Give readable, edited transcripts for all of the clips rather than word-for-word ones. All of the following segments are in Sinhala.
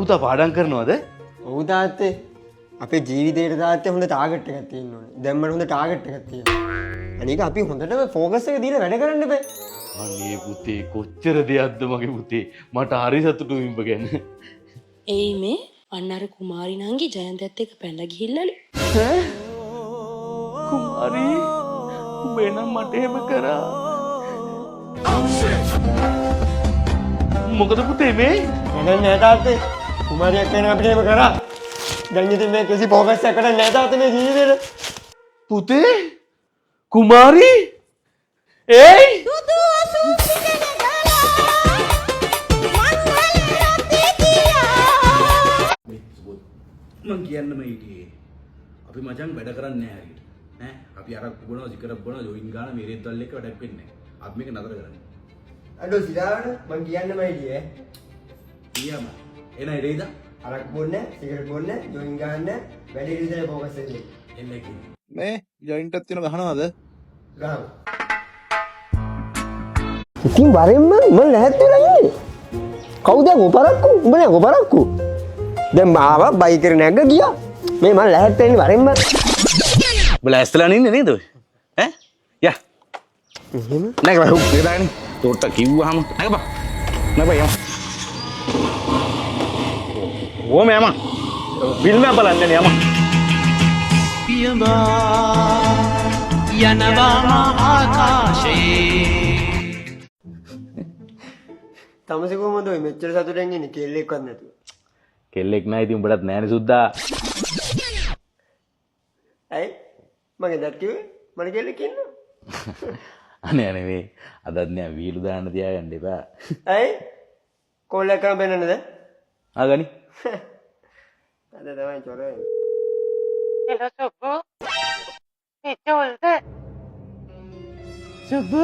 පුතා පාඩම් කරනවද? ඔව් තාත්තේ. අපේ ජීවිතේට තාත්තේ හොඳ ටාගට් එකක් තියෙන්න ඕනේ. දැන් මට හොඳ ටාගට් එකක් තියෙනවා. අනික අපි හොඳටම ફોකස් එක දීලා වැඩ කරන්න බෑ. අනේ පුතේ කොච්චර දෙයක්ද මගේ පුතේ. මට හරි සතුටුයි උඹ ගැන. එයි මේ අන්න අර කුමාරි නංගි ජයන්තත් එක්ක පැනලා ගිහිල්ලාලු. කුමාරි උඹ එනම් මට එහෙම කරා. මොකද පුතේ මේ? නෑ නෑ තාත්තේ. කුමාරියක් වෙන අපිට එහෙම කරා. දැන් ඉතින් මේ කිසි ફોකස් එකක් කරන්නේ නෑ තාත්තේ මේ ජීවිතේට. පුතේ කුමාරි ඒයි මං කියන්නම හිටියේ අපි මචං වැඩ කරන්නේ නැහැ හරියට ඈ අපි අරක් බොනවා සිකරක් බොනවා ජොයින් ගාන මේ රෙද්දල් එක්ක වැඩක් වෙන්නේ නැහැ අපි මේක නතර කරන්නේ අඩෝ සිතාවට මං කියන්නම හිටියේ ඊයම එනයි රේද අරක් බොන්නේ සිගරට් බොන්නේ ජොයින් ගන්න වැඩේ විතරේ ફોකස් එකේ එන්නේ කි මේ ජොයින්ට් එකක් තියෙන ගහනවද? ගහමු. ඉතින් වරෙන්ම මම ලැහැත් වෙලා ඉන්නේ. කවුද ගොපරක්කු? උඹ නේ ගොපරක්කු. දැන් මාව බයික් එක නැග්ග ගියා. මේ මම ලැහැත් වෙන්නේ වරෙන්ම. උඹලා ඇස්තලා ඉන්නේ නේද ඔය? ඈ? යා. එහෙම නැග බා උඹේ දාන්නේ. තෝට කිව්වහම නැග බා. නැග බා යමු. ඕම යමු. ෆිල්ම් එක බලන්න යන්නේ යමු. තමසේ කොහමද ඔය මෙච්චර සතුටෙන් ඉන්නේ කෙල්ලෙක්වත් නැතුව? කෙල්ලෙක් නෑ ඉතින් උඹටත් නෑනේ සුද්දා. ඇයි? මගේ දත් කිව්වේ මට කෙල්ලෙක් ඉන්නවා. අනේ නෙවෙයි. අදත් නෑ වීලු දාන්න තියාගන්න එපා. ඇයි? කොල්ලෙක් කරන් බෙන්නන්නද? ආගනි. අද තමයි චොරේ. Hello, Subbu. Bitte oldu. Subbu.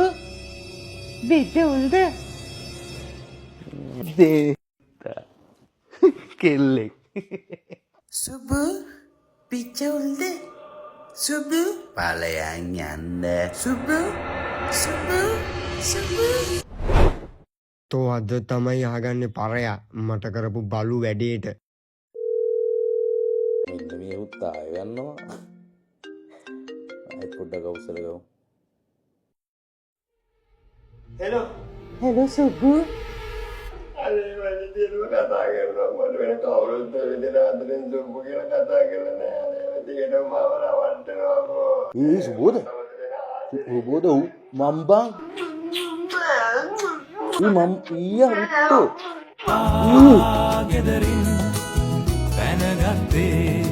Bitte oldu. කෙල්ලෙක්. Subbu. Bitte oldu. Subbu. ඵලයන් යන්න Subbu. Subbu. Subbu. තෝ අද තමයි අහගන්නේ පරයා මට කරපු බලු වැඩේට. මෙන්න මේ උත්තා යන්නවා. ආයෙත් පොඩ්ඩක් අවසර ගමු. හෙලෝ. Hello, Subbu. අනේ වැඩි දිනුව කතා කරනවා මට වෙන කවුරුත් දෙවිදෙන අතරින් සුබ්බු කියලා කතා කරලා නෑ. අනේ දිගටම මම රවට්ටනවා බෝ. ඒ සුබෝද? සුබෝද මම්බා. මම් ඊයා උත්තෝ. ගෙදරින් පැනගත්තේ